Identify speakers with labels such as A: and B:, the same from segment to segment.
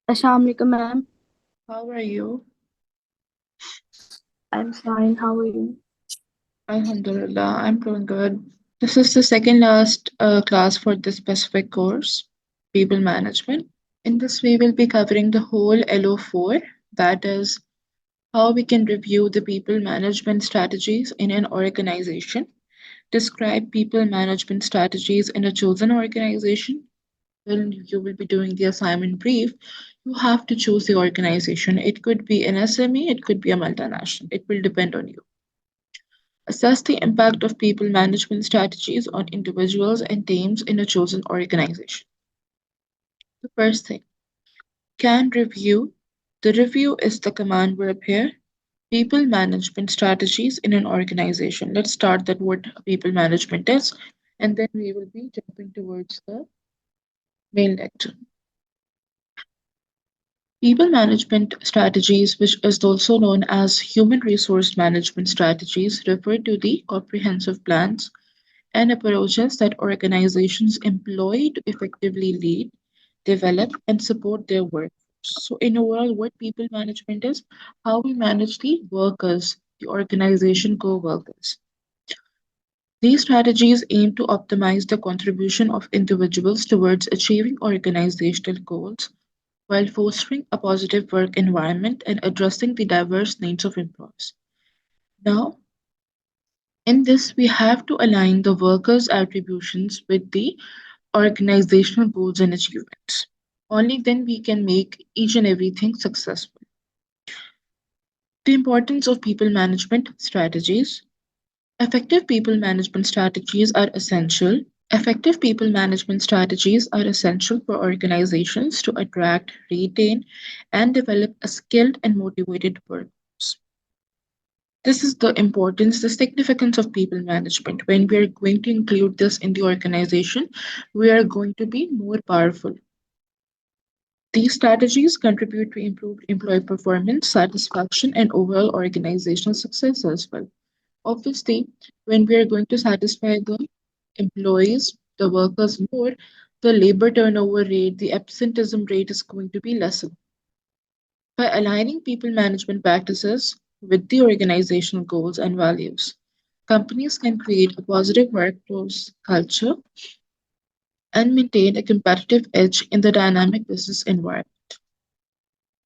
A: Assalamu alaikum, ma'am.
B: How are you?
A: I'm fine. How are you?
B: Alhamdulillah, I'm doing good. This is the second last class for this specific course, People Management. In this, we will be covering the whole LO4, that is, how we can review the people management strategies in an organization, describe people management strategies in a chosen organization. When you will be doing the assignment brief, you have to choose the organization. It could be an SME, it could be a multinational. It will depend on you. Assess the impact of people management strategies on individuals and teams in a chosen organization. The first thing, can review. The review is the command verb here. People management strategies in an organization. Let's start that what people management is, and then we will be jumping towards the main lecture. People management strategies, which is also known as human resource management strategies, refer to the comprehensive plans and approaches that organizations employ to effectively lead, develop, and support their workforce. So, in overall, what people management is, how we manage the workers, the organization co workers. These strategies aim to optimize the contribution of individuals towards achieving organizational goals while fostering a positive work environment and addressing the diverse needs of employees. Now, in this, we have to align the workers' attributions with the organizational goals and achievements. Only then we can make each and everything successful. The importance of people management strategies. Effective people management strategies are essential. Effective people management strategies are essential for organizations to attract, retain, and develop a skilled and motivated workforce. This is the importance, the significance of people management. When we are going to include this in the organization, we are going to be more powerful. These strategies contribute to improved employee performance, satisfaction, and overall organizational success as well. Obviously, when we are going to satisfy the employees, the workers more, the labor turnover rate, the absenteeism rate is going to be lesser. By aligning people management practices with the organizational goals and values, companies can create a positive workforce culture and maintain a competitive edge in the dynamic business environment.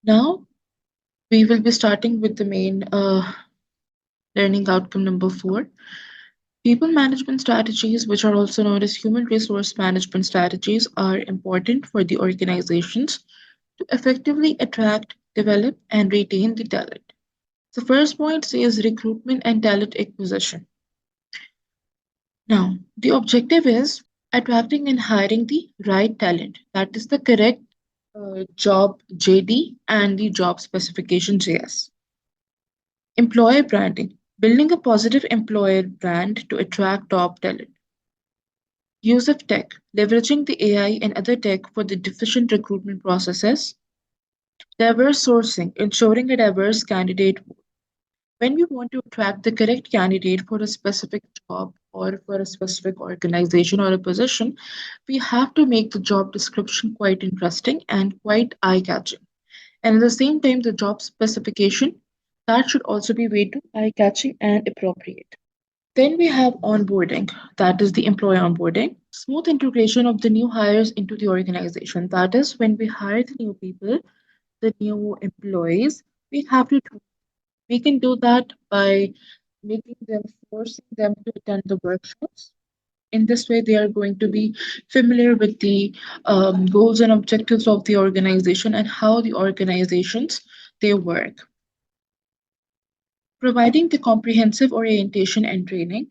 B: Now, we will be starting with the main learning outcome number 4. People management strategies, which are also known as human resource management strategies, are important for the organizations to effectively attract, develop, and retain the talent. The first point says recruitment and talent acquisition. Now, the objective is attracting and hiring the right talent. That is the correct job JD and the job specification JS. Employer branding, building a positive employer brand to attract top talent. Use of tech, leveraging the AI and other tech for the efficient recruitment processes. Diverse sourcing, ensuring a diverse candidate pool. When we want to attract the correct candidate for a specific job or for a specific organization or a position, we have to make the job description quite interesting and quite eye catching. And at the same time, the job specification that should also be way too eye catching and appropriate. Then we have onboarding, that is the employee onboarding, smooth integration of the new hires into the organization. That is when we hire the new people, the new employees, we have to we can do that by making them forcing them to attend the workshops. In this way, they are going to be familiar with the goals and objectives of the organization and how the organizations they work. Providing the comprehensive orientation and training,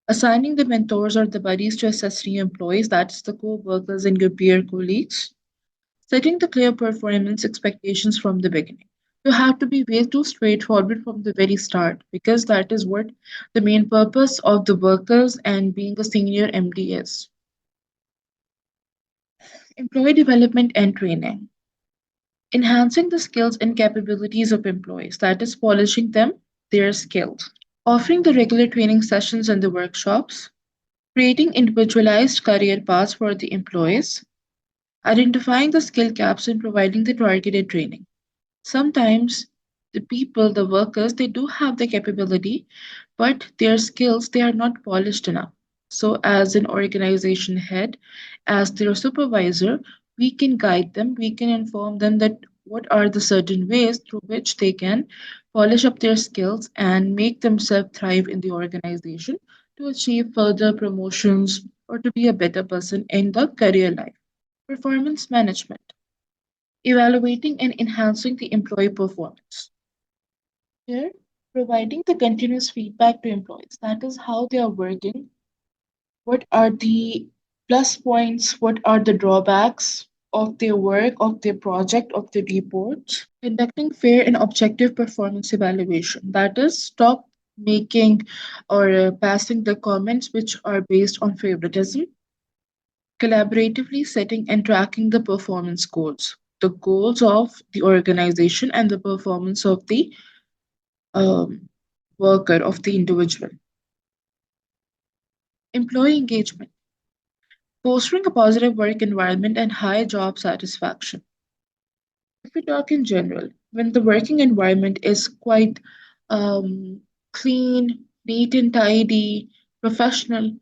B: assigning the mentors or the buddies to assess new employees, that's the co-workers and your peer colleagues, setting the clear performance expectations from the beginning. You have to be way too straightforward from the very start because that is what the main purpose of the workers and being a senior MD is. Employee development and training. Enhancing the skills and capabilities of employees, that is, polishing them, their skills. Offering the regular training sessions and the workshops. Creating individualized career paths for the employees. Identifying the skill gaps and providing the targeted training. Sometimes the people, the workers, they do have the capability, but their skills, they are not polished enough. So, as an organization head, as their supervisor, we can guide them, we can inform them that what are the certain ways through which they can polish up their skills and make themselves thrive in the organization to achieve further promotions or to be a better person in the career life. Performance management, evaluating and enhancing the employee performance. Here, providing the continuous feedback to employees. That is how they are working. What are the plus points? What are the drawbacks of their work, of their project, of the report? Conducting fair and objective performance evaluation. That is, stop making or passing the comments which are based on favoritism. Collaboratively setting and tracking the performance goals. The goals of the organization and the performance of the um, worker, of the individual. Employee engagement, fostering a positive work environment and high job satisfaction. If we talk in general, when the working environment is quite um, clean, neat and tidy, professional,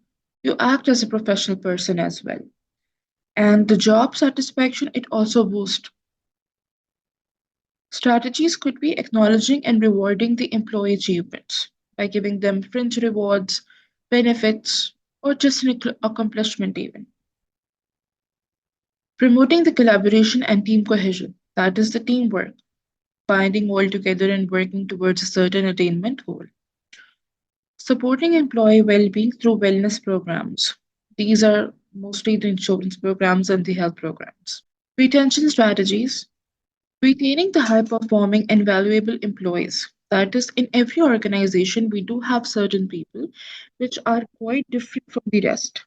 B: you act as a professional person as well. And the job satisfaction, it also boosts. Strategies could be acknowledging and rewarding the employee achievements by giving them fringe rewards, benefits, or just an accomplishment even. Promoting the collaboration and team cohesion, that is the teamwork, binding all together and working towards a certain attainment goal. Supporting employee well-being through wellness programs. These are mostly the insurance programs and the health programs. Retention strategies, retaining the high performing and valuable employees. That is, in every organization, we do have certain people which are quite different from the rest.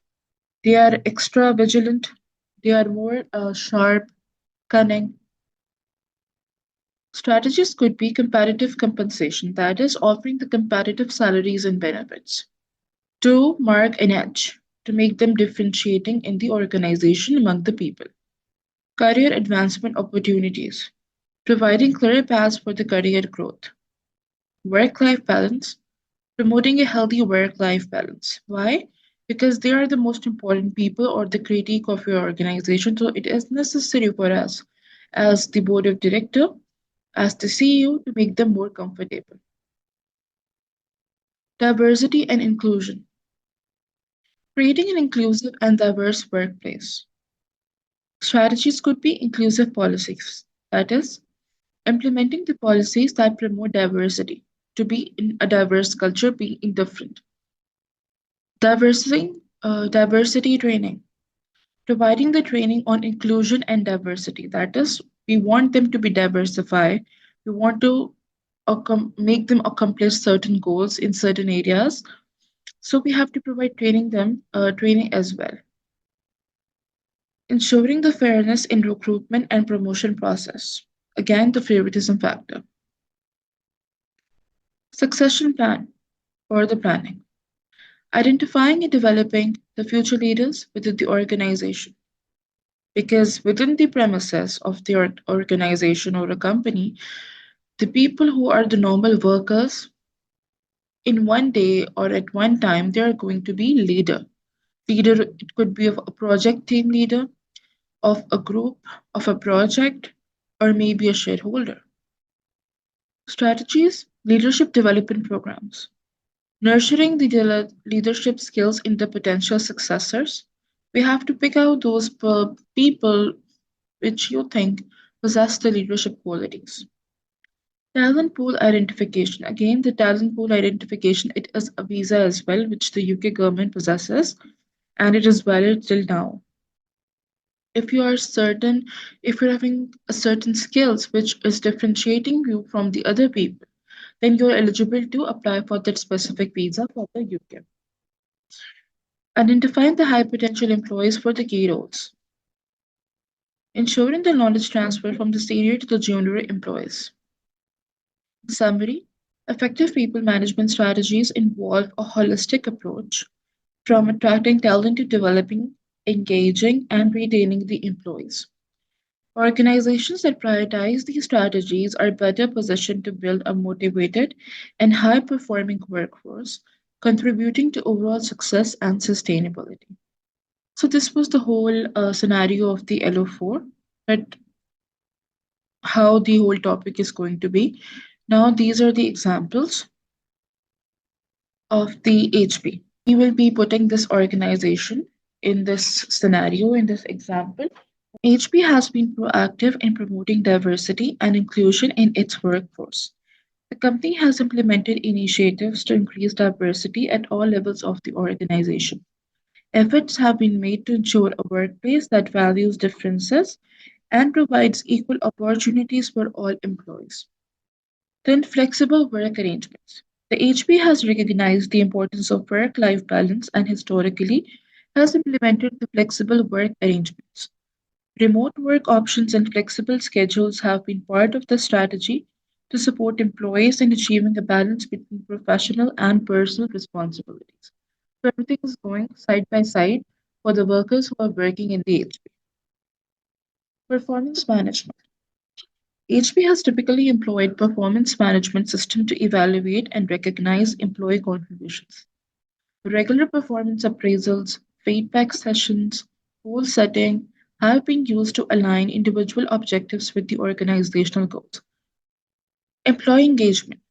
B: They are extra vigilant, they are more sharp, cunning. Strategies could be comparative compensation, that is, offering the comparative salaries and benefits to mark an edge, to make them differentiating in the organization among the people. Career advancement opportunities, providing clear paths for the career growth. Work life balance, promoting a healthy work life balance. Why? Because they are the most important people or the critique of your organization. So it is necessary for us as the board of director, as the CEO, to make them more comfortable. Diversity and inclusion, creating an inclusive and diverse workplace. Strategies could be inclusive policies, that is, implementing the policies that promote diversity, to be in a diverse culture, being indifferent. Diversity training, providing the training on inclusion and diversity. That is, we want them to be diversified. We want to make them accomplish certain goals in certain areas. So we have to provide training as well. Ensuring the fairness in recruitment and promotion process. Again, the favoritism factor. Succession plan or the planning. Identifying and developing the future leaders within the organization. Because within the premises of the organization or a company, the people who are the normal workers, in one day or at one time, they are going to be leader. Leader, it could be of a project team leader, of a group, of a project, or maybe a shareholder. Strategies, leadership development programs. Nurturing the leadership skills in the potential successors. We have to pick out those people which you think possess the leadership qualities. Talent pool identification. Again, the talent pool identification, it is a visa as well, which the UK government possesses, and it is valid till now. If you are certain, if you're having a certain skills which is differentiating you from the other people, then you're eligible to apply for that specific visa for the UK. Identifying the high potential employees for the key roles. Ensuring the knowledge transfer from the senior to the junior employees. In summary, effective people management strategies involve a holistic approach from attracting talent to developing engaging, and retaining the employees. Organizations that prioritize these strategies are better positioned to build a motivated and high performing workforce, contributing to overall success and sustainability. So, this was the whole scenario of the LO4, but how the whole topic is going to be. Now, these are the examples of the HP. We will be putting this organization in this scenario, in this example. HP has been proactive in promoting diversity and inclusion in its workforce. The company has implemented initiatives to increase diversity at all levels of the organization. Efforts have been made to ensure a workplace that values differences and provides equal opportunities for all employees. Then, flexible work arrangements. The HP has recognized the importance of work life balance and historically has implemented the flexible work arrangements. Remote work options and flexible schedules have been part of the strategy to support employees in achieving a balance between professional and personal responsibilities. So everything is going side by side for the workers who are working in the HP. Performance management. HP has typically employed performance management system to evaluate and recognize employee contributions. Regular performance appraisals, feedback sessions, goal setting have been used to align individual objectives with the organizational goals. Employee engagement.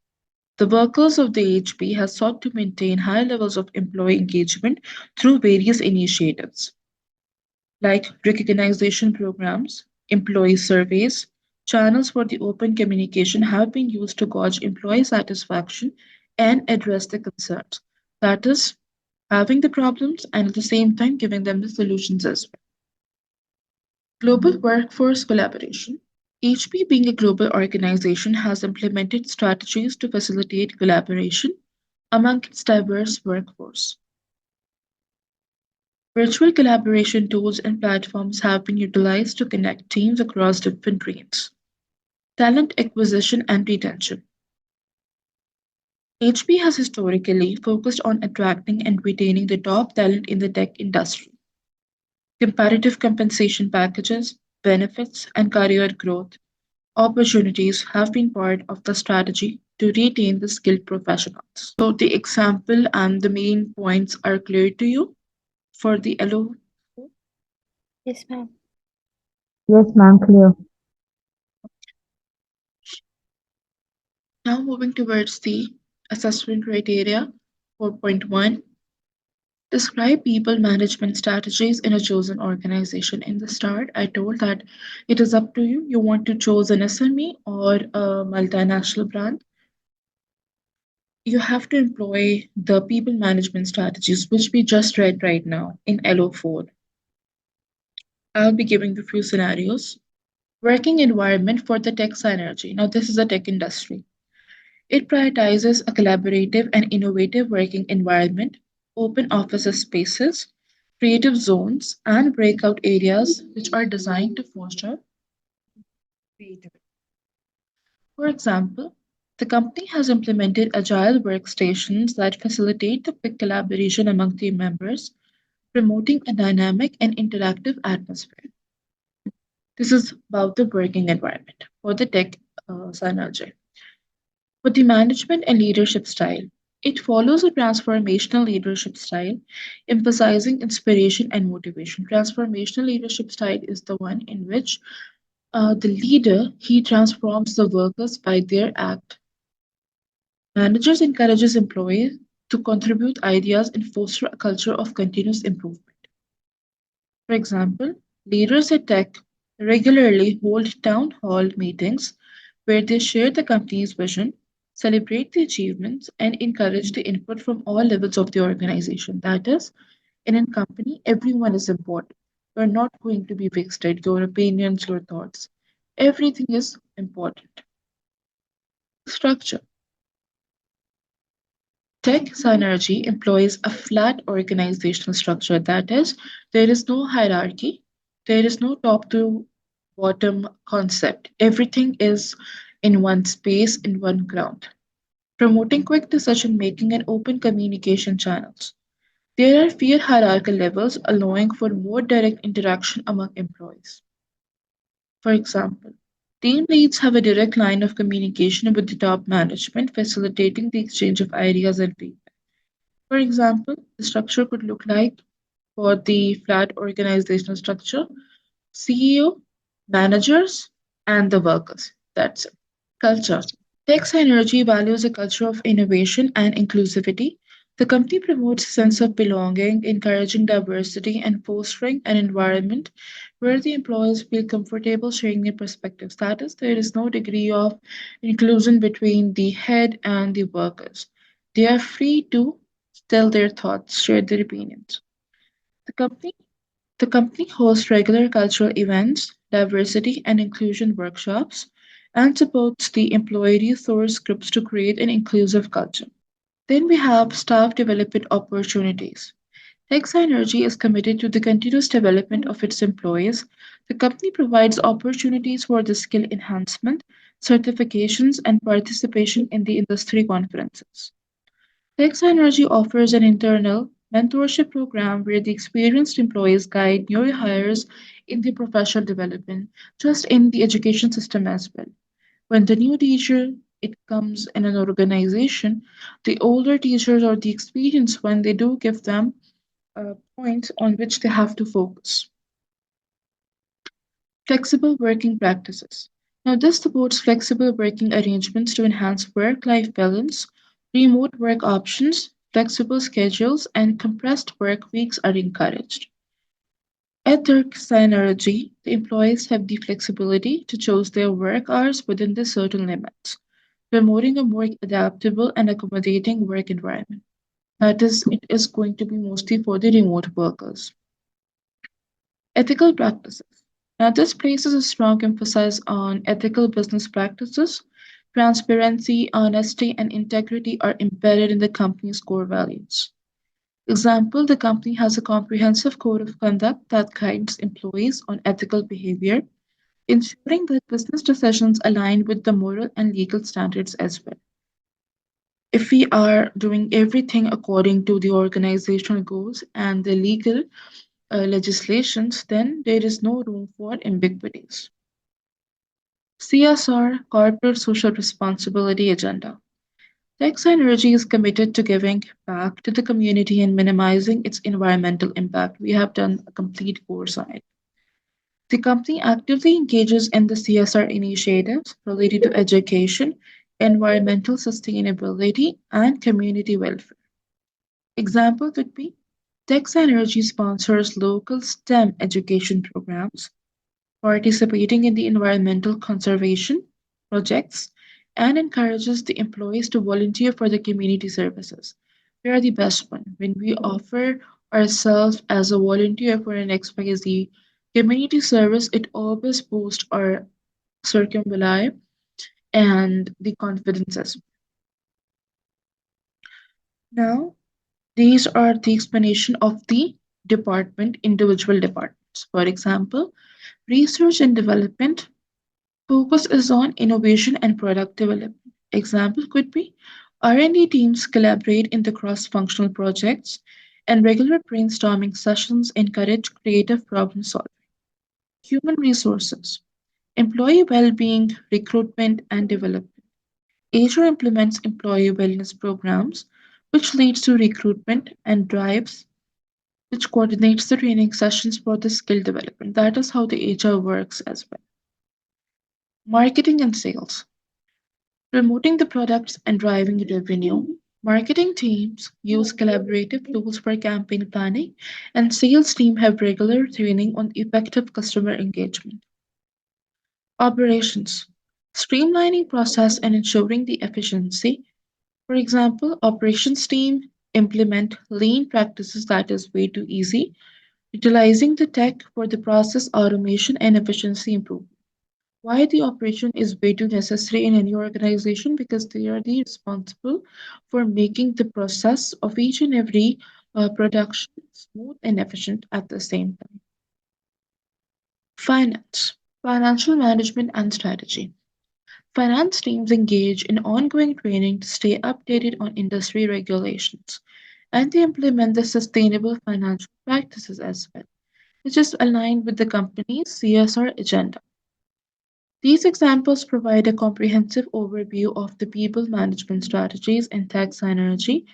B: The workers of the HP have sought to maintain high levels of employee engagement through various initiatives like recognition programs, employee surveys, channels for the open communication have been used to gauge employee satisfaction and address the concerns. That is, having the problems and at the same time giving them the solutions as well. Global workforce collaboration. HP, being a global organization, has implemented strategies to facilitate collaboration among its diverse workforce. Virtual collaboration tools and platforms have been utilized to connect teams across different regions. Talent acquisition and retention. HP has historically focused on attracting and retaining the top talent in the tech industry. Comparative compensation packages, benefits, and career growth opportunities have been part of the strategy to retain the skilled professionals. So, the example and the main points are clear to you for the LO.
A: Yes, ma'am.
C: Yes, ma'am, clear.
B: Now, moving towards the assessment criteria 4.1. Describe people management strategies in a chosen organization. In the start, I told that it is up to you. You want to choose an SME or a multinational brand. You have to employ the people management strategies, which we just read right now in LO4. I'll be giving a few scenarios. Working environment for the tech synergy. Now, this is a tech industry. It prioritizes a collaborative and innovative working environment, open office spaces, creative zones, and breakout areas which are designed to foster creativity. For example, the company has implemented agile workstations that facilitate the quick collaboration among team members, promoting a dynamic and interactive atmosphere. This is about the working environment for the tech synergy. For the management and leadership style, it follows a transformational leadership style, emphasizing inspiration and motivation. Transformational leadership style is the one in which the leader he transforms the workers by their act. Managers encourages employees to contribute ideas and foster a culture of continuous improvement. For example, leaders at tech regularly hold town hall meetings where they share the company's vision, celebrate the achievements, and encourage the input from all levels of the organization. That is, in a company, everyone is important. You're not going to be wasted, your opinions, your thoughts. Everything is important. Structure. Tech Synergy employs a flat organizational structure. That is, there is no hierarchy, there is no top to bottom concept. Everything is in one space, in one ground. Promoting quick decision making and open communication channels. There are fewer hierarchical levels, allowing for more direct interaction among employees. For example, team leads have a direct line of communication with the top management, facilitating the exchange of ideas and feedback. For example, the structure could look like for the flat organizational structure CEO, managers, and the workers. That's it. Culture. Tech Energy values a culture of innovation and inclusivity. The company promotes a sense of belonging, encouraging diversity, and fostering an environment where the employees feel comfortable sharing their perspectives. That is, there is no degree of inclusion between the head and the workers. They are free to tell their thoughts, share their opinions. The company the company hosts regular cultural events, diversity and inclusion workshops, and supports the employee resource groups to create an inclusive culture. Then we have staff development opportunities. Texa Energy is committed to the continuous development of its employees. The company provides opportunities for the skill enhancement, certifications, and participation in the industry conferences. Texa Energy offers an internal mentorship program where the experienced employees guide new hires in their professional development, just in the education system as well. When the new teacher it comes in an organization, the older teachers or the experienced one, they do give them points on which they have to focus. Flexible working practices. Now, this supports flexible working arrangements to enhance work life balance. Remote work options, flexible schedules, and compressed work weeks are encouraged. At their synergy, the employees have the flexibility to choose their work hours within the certain limits, promoting a more adaptable and accommodating work environment. That is, it is going to be mostly for the remote workers. Ethical practices. Now, this places a strong emphasis on ethical business practices. Transparency, honesty, and integrity are embedded in the company's core values. Example, the company has a comprehensive code of conduct that guides employees on ethical behavior, ensuring that business decisions align with the moral and legal standards as well. If we are doing everything according to the organizational goals and the legal legislations, then there is no room for ambiguities. CSR, Corporate Social Responsibility Agenda. Texa Energy is committed to giving back to the community and minimizing its environmental impact. We have done a complete course on it. The company actively engages in the CSR initiatives related to education, environmental sustainability, and community welfare. Example could be Texa Energy sponsors local STEM education programs, participating in the environmental conservation projects, and encourages the employees to volunteer for the community services. We are the best one. When we offer ourselves as a volunteer for an XYZ community service, it always boosts our circumvali and the confidence as well. Now, these are the explanation of the individual departments. For example, research and development focus is on innovation and product development. Example could be R&D teams collaborate in the cross-functional projects and regular brainstorming sessions encourage creative problem solving. Human resources, employee well-being, recruitment and development. HR implements employee wellness programs, which leads to recruitment and drives which coordinates the training sessions for the skill development. That is how the HR works as well. Marketing and sales. Promoting the products and driving revenue. Marketing teams use collaborative tools for campaign planning, and sales team have regular training on effective customer engagement. Operations. Streamlining process and ensuring the efficiency. For example, operations team implement lean practices that is way too easy, utilizing the tech for the process automation and efficiency improvement. Why the operation is way too necessary in any organization? Because they are the responsible for making the process of each and every production smooth and efficient at the same time. Finance, financial management and strategy. Finance teams engage in ongoing training to stay updated on industry regulations. and they implement the sustainable financial practices as well, which is aligned with the company's CSR agenda. These examples provide a comprehensive overview of the people management strategies in tech synergy,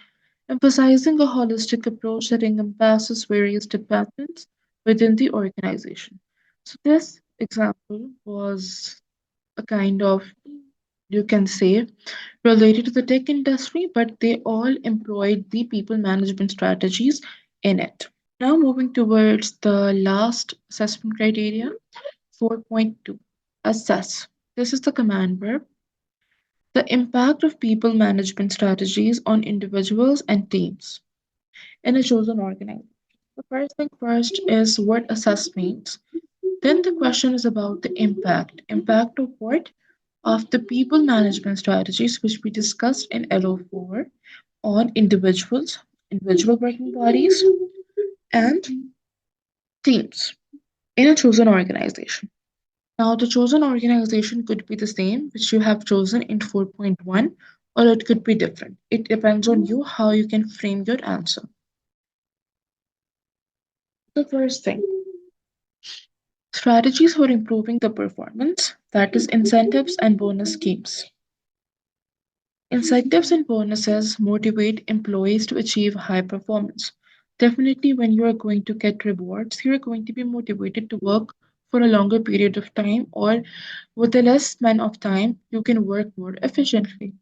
B: emphasizing a holistic approach that encompasses various departments within the organization. So, this example was a kind of, you can say, related to the tech industry, but they all employed the people management strategies in it. Now, moving towards the last assessment criteria, 4.2, assess. This is the command verb. The impact of people management strategies on individuals and teams in a chosen organization. The first thing first is what assess means. Then the question is about the impact. Impact of what? Of the people management strategies which we discussed in LO4 on individuals, individual working bodies, and teams in a chosen organization. Now, the chosen organization could be the same, which you have chosen in 4.1, or it could be different. It depends on you how you can frame your answer. The first thing, strategies for improving the performance, that is, incentives and bonus schemes. Incentives and bonuses motivate employees to achieve high performance. Definitely, when you are going to get rewards, you are going to be motivated to work for a longer period of time, or with a less span of time, you can work more efficiently.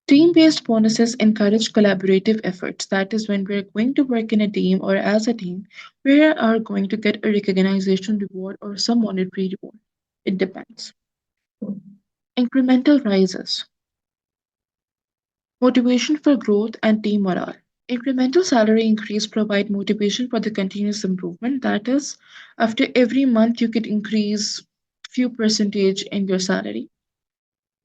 B: Team based bonuses encourage collaborative efforts. That is, when we're going to work in a team or as a team, we are going to get a recognition reward or some monetary reward. It depends. Incremental rises, motivation for growth and team morale. Incremental salary increase provide motivation for the continuous improvement. That is, after every month you could increase few percentage in your salary.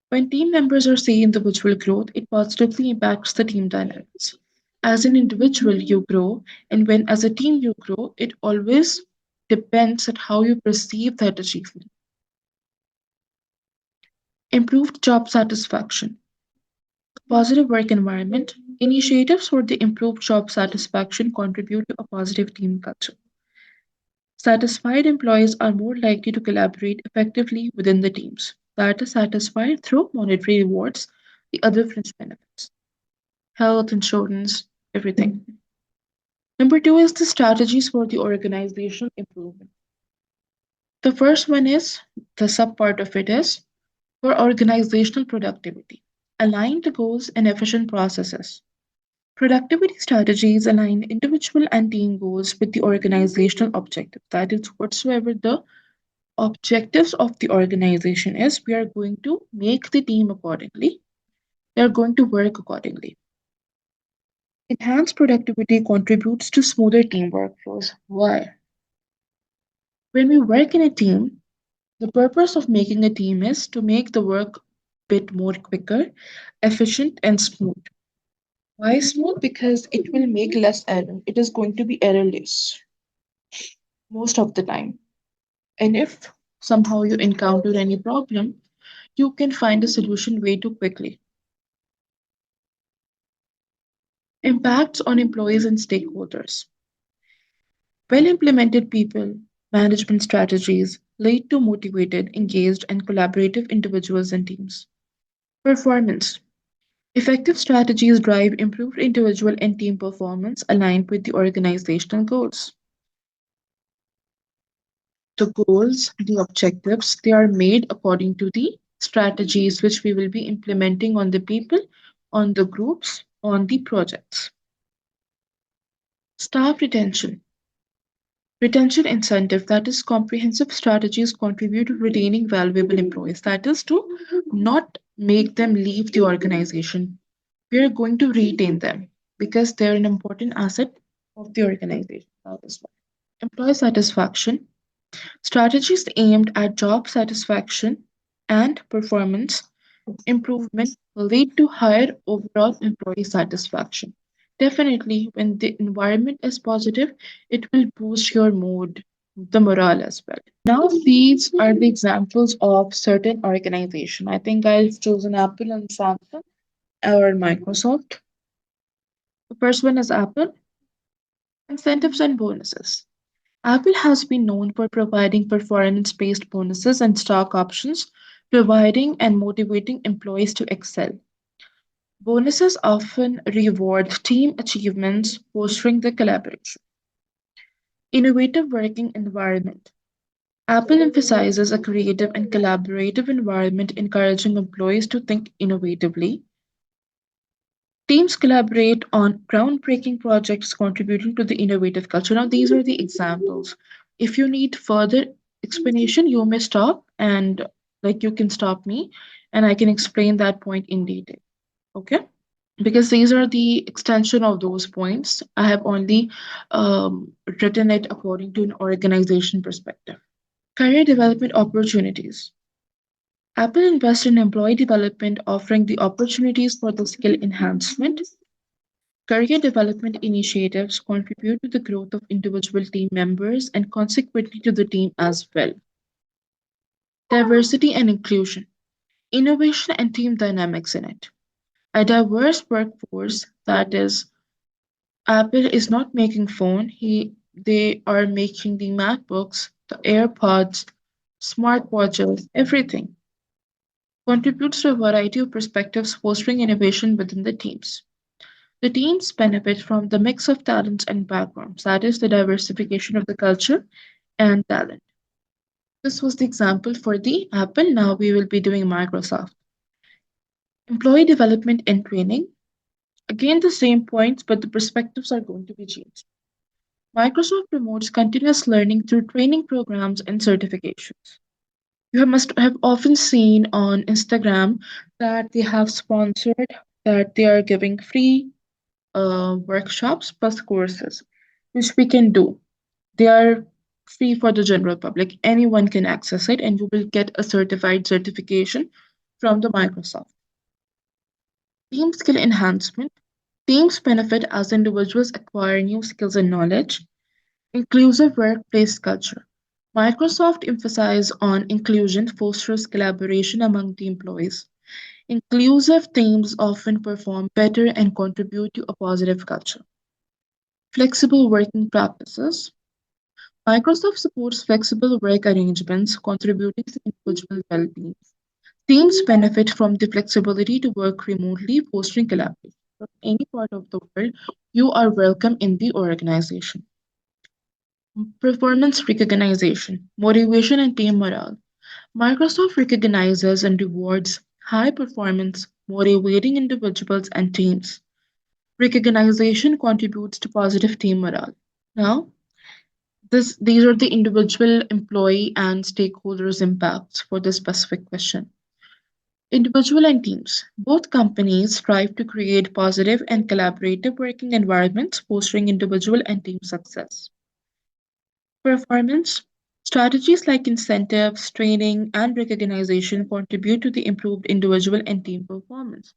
B: When team members are seeing individual growth, it positively impacts the team dynamics. As an individual, you grow, and when as a team you grow, it always depends on how you perceive that achievement. Improved job satisfaction, positive work environment. Initiatives for the improved job satisfaction contribute to a positive team culture. Satisfied employees are more likely to collaborate effectively within the teams. That is satisfied through monetary rewards, the other fringe benefits, health insurance, everything. Number two is the strategies for the organizational improvement. The first one is the sub part of it is for organizational productivity. Align the goals and efficient processes. Productivity strategies align individual and team goals with the organizational objective. That is, whatsoever the objectives of the organization is, we are going to make the team accordingly. They are going to work accordingly. Enhanced productivity contributes to smoother team workflows. Why? When we work in a team, the purpose of making a team is to make the work bit more quicker, efficient, and smooth. Why smooth? Because it will make less error. It is going to be errorless most of the time. And if somehow you encounter any problem, you can find a solution way too quickly. Impacts on employees and stakeholders. Well implemented people management strategies lead to motivated, engaged, and collaborative individuals and teams. Performance. Effective strategies drive improved individual and team performance aligned with the organizational goals. The goals, the objectives, they are made according to the strategies which we will be implementing on the people, on the groups, on the projects. Staff retention. Retention incentive, that is, comprehensive strategies contribute to retaining valuable employees. That is, to not make them leave the organization. We are going to retain them because they're an important asset of the organization. That is why. Employee satisfaction. Strategies aimed at job satisfaction and performance improvement will lead to higher overall employee satisfaction. Definitely, when the environment is positive, it will boost your mood, the morale as well. Now, these are the examples of certain organization. I think I've chosen Apple and Samsung or Microsoft. First one is Apple, incentives and bonuses. Apple has been known for providing performance based bonuses and stock options, providing and motivating employees to excel. Bonuses often reward team achievements, fostering the collaboration. Innovative working environment. Apple emphasizes a creative and collaborative environment, encouraging employees to think innovatively. Teams collaborate on groundbreaking projects contributing to the innovative culture. Now, these are the examples. If you need further explanation, you may stop and you can stop me and I can explain that point in detail. Okay? Because these are the extension of those points. I have only written it according to an organization perspective. Career development opportunities. Apple invests in employee development, offering the opportunities for the skill enhancement. Career development initiatives contribute to the growth of individual team members and consequently to the team as well. Diversity and inclusion, innovation and team dynamics in it. A diverse workforce, that is, Apple is not making they are making the MacBooks, the AirPods, smartwatches, everything. Contributes to a variety of perspectives, fostering innovation within the teams. The teams benefit from the mix of talents and backgrounds, that is, the diversification of the culture and talent. This was the example for the Apple. Now we will be doing Microsoft. Employee development and training. Again, the same points, but the perspectives are going to be changed. Microsoft promotes continuous learning through training programs and certifications. You must have often seen on Instagram that they have sponsored, that they are giving free workshops plus courses, which we can do. They are free for the general public. Anyone can access it, and you will get a certified certification from the Microsoft. Team skill enhancement. Teams benefit as individuals acquire new skills and knowledge. Inclusive workplace culture. Microsoft emphasizes on inclusion fosters collaboration among the employees. Inclusive teams often perform better and contribute to a positive culture. Flexible working practices. Microsoft supports flexible work arrangements, contributing to individual well being. Teams benefit from the flexibility to work remotely, fostering collaboration. From any part of the world, you are welcome in the organization. Performance recognition, motivation, and team morale. Microsoft recognizes and rewards high performance, motivating individuals and teams. Recognition contributes to positive team morale. Now, these are the individual employee and stakeholders' impacts for this specific question. Individual and teams. Both companies strive to create positive and collaborative working environments, fostering individual and team success. Performance. Strategies like incentives, training, and recognition contribute to the improved individual and team performance.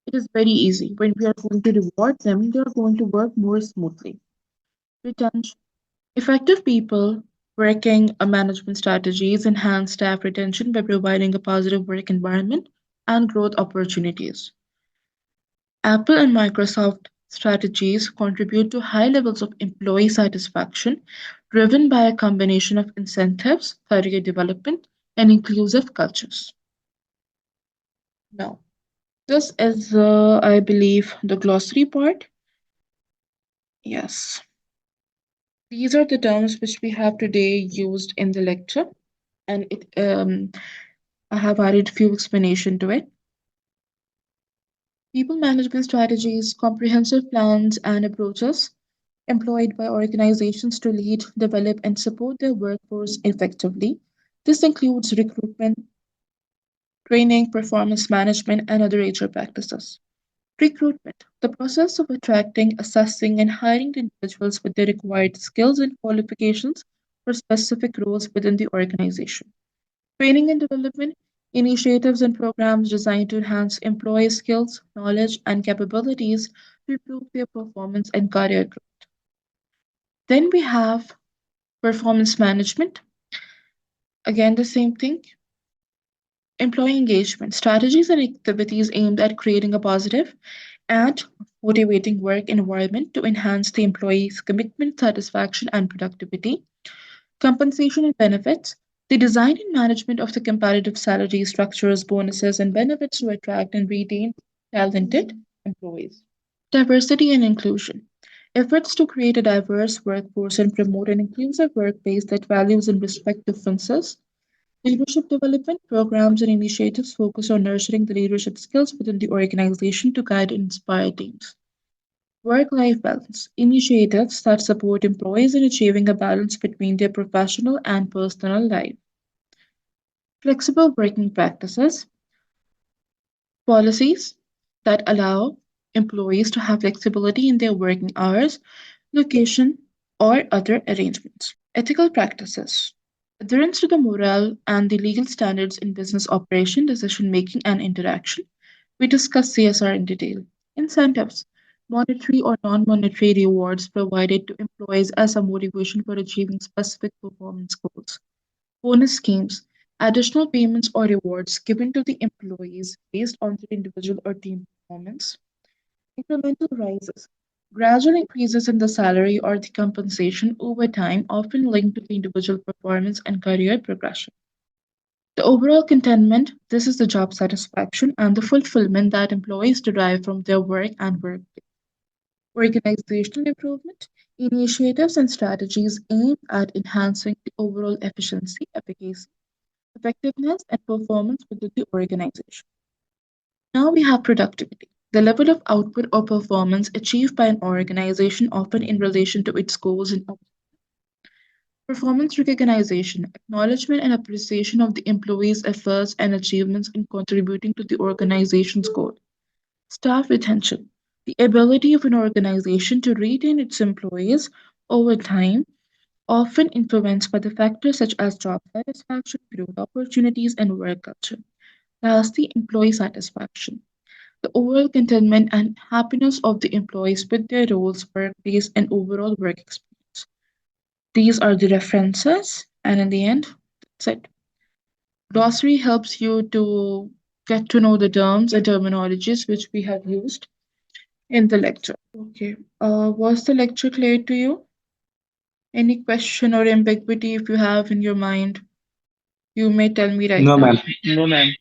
B: It is very easy. When we are going to reward them, they are going to work more smoothly. Retention. Effective people working management strategies enhance staff retention by providing a positive work environment and growth opportunities. Apple and Microsoft strategies contribute to high levels of employee satisfaction driven by a combination of incentives, career development, and inclusive cultures. Now, this is, I believe, the glossary part. Yes. These are the terms which we have today used in the lecture, and I have added few explanation to it. People management strategies, comprehensive plans and approaches employed by organizations to lead, develop, and support their workforce effectively. This includes recruitment, training, performance management, and other HR practices. Recruitment, the process of attracting, assessing, and hiring the individuals with the required skills and qualifications for specific roles within the organization. Training and development, initiatives and programs designed to enhance employee skills, knowledge, and capabilities to improve their performance and career growth. Then we have performance management. Again, the same thing. Employee engagement, strategies and activities aimed at creating a positive and motivating work environment to enhance the employee's commitment, satisfaction, and productivity. Compensation and benefits. The design and management of the competitive salary structures, bonuses, and benefits to attract and retain talented employees. Diversity and inclusion. Efforts to create a diverse workforce and promote an inclusive workplace that values and respects differences. Leadership development programs and initiatives focus on nurturing the leadership skills within the organization to guide and inspire teams. Work life balance initiatives that support employees in achieving a balance between their professional and personal life. Flexible working practices policies that allow employees to have flexibility in their working hours, location, or other arrangements. Ethical practices adherence to the moral and the legal standards in business operation, decision making, and interaction. We discuss CSR in detail. Incentives monetary or non monetary rewards provided to employees as a motivation for achieving specific performance goals. Bonus schemes additional payments or rewards given to the employees based on their individual or team performance. Incremental rises gradual increases in the salary or the compensation over time, often linked to the individual performance and career progression. The overall contentment this is the job satisfaction and the fulfillment that employees derive from their work and work. Organizational improvement initiatives and strategies aimed at enhancing the overall efficiency, efficacy, effectiveness, and performance within the organization. Now we have productivity, the level of output or performance achieved by an organization, often in relation to its goals and performance recognition, acknowledgement, and appreciation of the employee's efforts and achievements in contributing to the organization's goal. Staff retention, the ability of an organization to retain its employees over time, often influenced by the factors such as job satisfaction, growth opportunities, and work culture. Lastly, employee satisfaction, the overall contentment and happiness of the employees with their roles, workplace, and overall work experience. These are the references, and in the end, that's it. Glossary helps you to get to know the terms and terminologies which we have used in the lecture. Okay. Was the lecture clear to you? Any question or ambiguity if you have in your mind, you may tell me right
D: No,
B: now.
D: ma'am. No, ma'am.